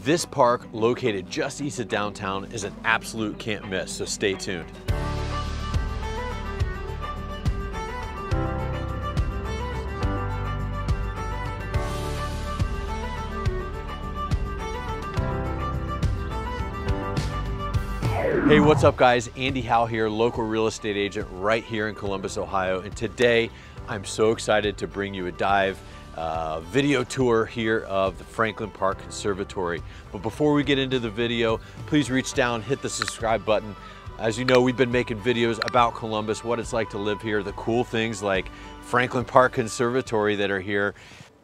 This park, located just east of downtown, is an absolute can't miss, so stay tuned. Hey, what's up guys? Andy Howell here, local real estate agent right here in Columbus, Ohio. And today I'm so excited to bring you a dive video tour here of the Franklin Park Conservatory. But before we get into the video, please reach down, hit the subscribe button. As you know, we've been making videos about Columbus, what it's like to live here, the cool things like Franklin Park Conservatory that are here.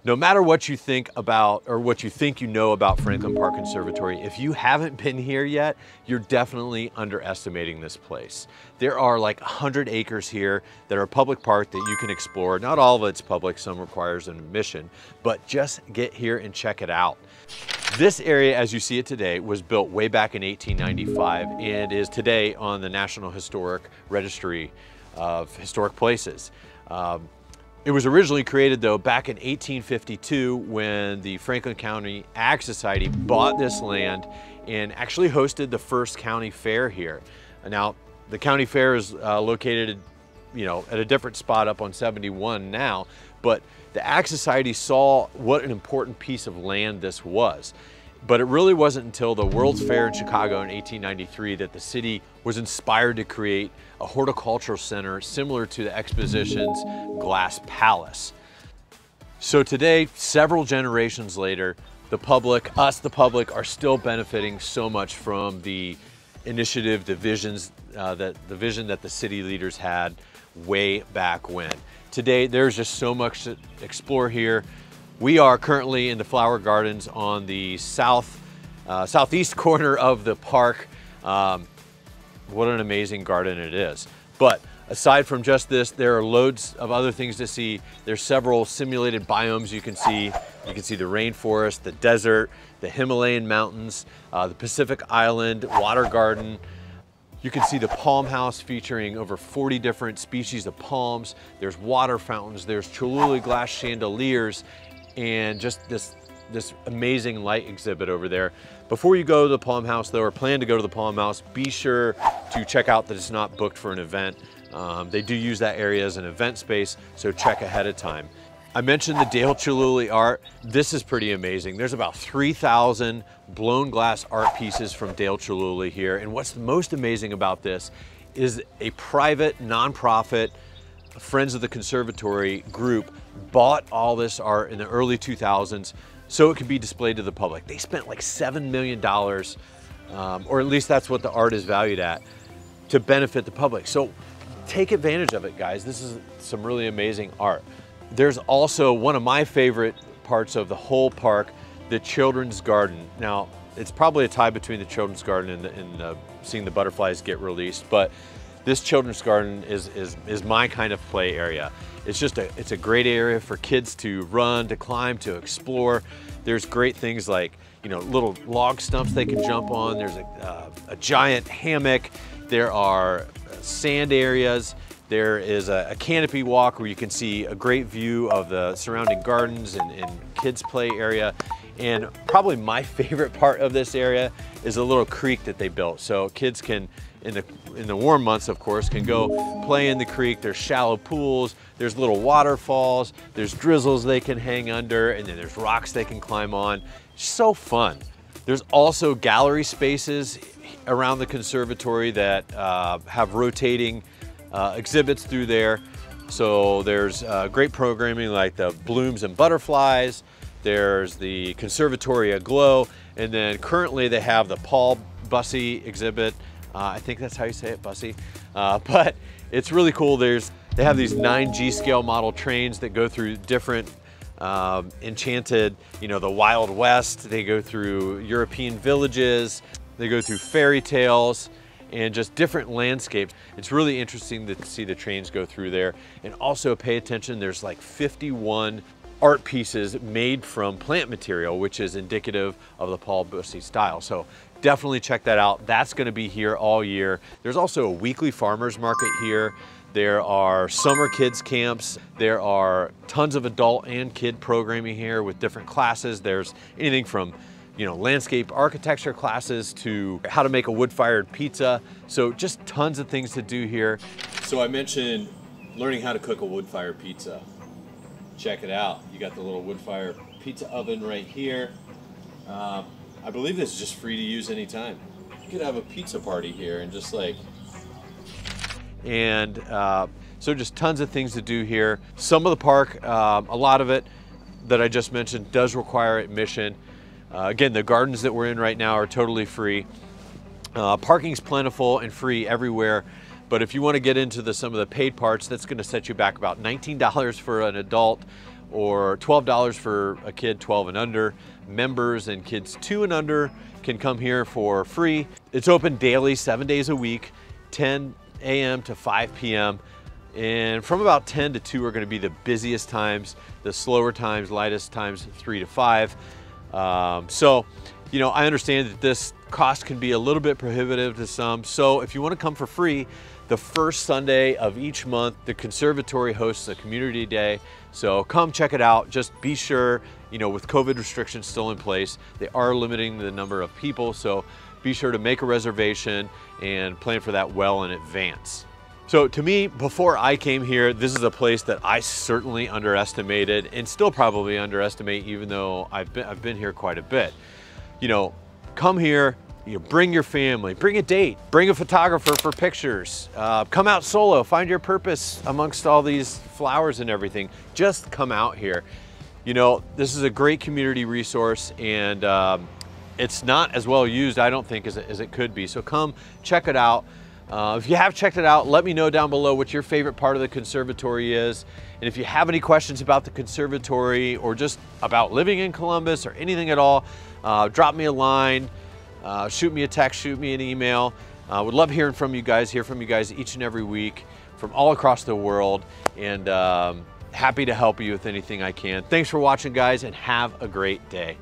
No matter what you think about, or what you think you know about Franklin Park Conservatory, if you haven't been here yet, you're definitely underestimating this place. There are like 100 acres here that are a public park that you can explore. Not all of it's public, some requires an admission, but just get here and check it out. This area, as you see it today, was built way back in 1895 and is today on the National Historic Registry of Historic Places. It was originally created though back in 1852 when the Franklin County Ag Society bought this land and actually hosted the first county fair here. Now, the county fair is located, at a different spot up on 71 now, but the Ag Society saw what an important piece of land this was. But it really wasn't until the World's Fair in Chicago in 1893 that the city was inspired to create a horticultural center similar to the Exposition's Glass Palace. So today, several generations later, the public, the public, are still benefiting so much from the initiative, the vision that the city leaders had way back when. Today, there's just so much to explore here. We are currently in the flower gardens on the southeast corner of the park. What an amazing garden it is. But aside from just this, there are loads of other things to see. There's several simulated biomes you can see. You can see the rainforest, the desert, the Himalayan mountains, the Pacific Island water garden. You can see the palm house featuring over 40 different species of palms. There's water fountains, there's Cholula glass chandeliers, and just this amazing light exhibit over there. Before you go to the Palm House though, or plan to go to the Palm House, be sure to check out that it's not booked for an event. They do use that area as an event space, so check ahead of time. I mentioned the Dale Chihuly art. This is pretty amazing. There's about 3,000 blown glass art pieces from Dale Chihuly here. And what's most amazing about this is a private, nonprofit, Friends of the Conservatory group bought all this art in the early 2000s so it could be displayed to the public. They spent like $7 million, or at least that's what the art is valued at, to benefit the public. So take advantage of it, guys. This is some really amazing art. There's also one of my favorite parts of the whole park, the Children's Garden. Now, it's probably a tie between the Children's Garden and seeing the butterflies get released, but this Children's Garden is my kind of play area. It's a great area for kids to run, to climb, to explore. There's great things like, little log stumps they can jump on. There's a giant hammock. There are sand areas. There is a canopy walk where you can see a great view of the surrounding gardens and kids play area. And probably my favorite part of this area is a little creek that they built. So kids can, in the warm months, of course, can go play in the creek. There's shallow pools, there's little waterfalls, there's drizzles they can hang under, and then there's rocks they can climb on. It's so fun. There's also gallery spaces around the conservatory that have rotating exhibits through there. So there's great programming like the blooms and butterflies. There's the Conservatory Aglow, and then currently they have the Paul Bussey exhibit. I think that's how you say it, Bussey. But it's really cool. They have these 9G scale model trains that go through different enchanted, the Wild West. They go through European villages. They go through fairy tales and just different landscapes. It's really interesting to see the trains go through there. And also pay attention, there's like 51 art pieces made from plant material, which is indicative of the Paul Bussey style. So definitely check that out. That's gonna be here all year. There's also a weekly farmers market here. There are summer kids camps. There are tons of adult and kid programming here with different classes. There's anything from landscape architecture classes to how to make a wood-fired pizza. So just tons of things to do here. So I mentioned learning how to cook a wood-fired pizza. Check it out. You got the little wood-fired pizza oven right here. I believe this is just free to use anytime. You could have a pizza party here and just like, so just tons of things to do here. Some of the park, a lot of it that I just mentioned does require admission. Again, the gardens that we're in right now are totally free. Parking's plentiful and free everywhere. But if you want to get into some of the paid parts, that's going to set you back about $19 for an adult or $12 for a kid 12 and under. Members and kids 2 and under can come here for free. It's open daily, 7 days a week, 10 a.m. to 5 p.m. And from about 10 to 2 are going to be the busiest times, the slower times, lightest times 3 to 5. So, I understand that this cost can be a little bit prohibitive to some. So if you want to come for free, the first Sunday of each month, the conservatory hosts a community day. So come check it out. Just be sure, with COVID restrictions still in place, they are limiting the number of people. So be sure to make a reservation and plan for that well in advance. So to me, before I came here, this is a place that I certainly underestimated and still probably underestimate, even though I've been here quite a bit. Come here, bring your family, bring a date, bring a photographer for pictures, come out solo, find your purpose amongst all these flowers and everything. Just come out here. This is a great community resource, and it's not as well used, I don't think, as it could be. So come check it out. If you have checked it out, let me know down below what your favorite part of the conservatory is. And if you have any questions about the conservatory or just about living in Columbus or anything at all, drop me a line, shoot me a text, shoot me an email. Would love hear from you guys each and every week from all across the world, and happy to help you with anything I can. Thanks for watching, guys, and have a great day.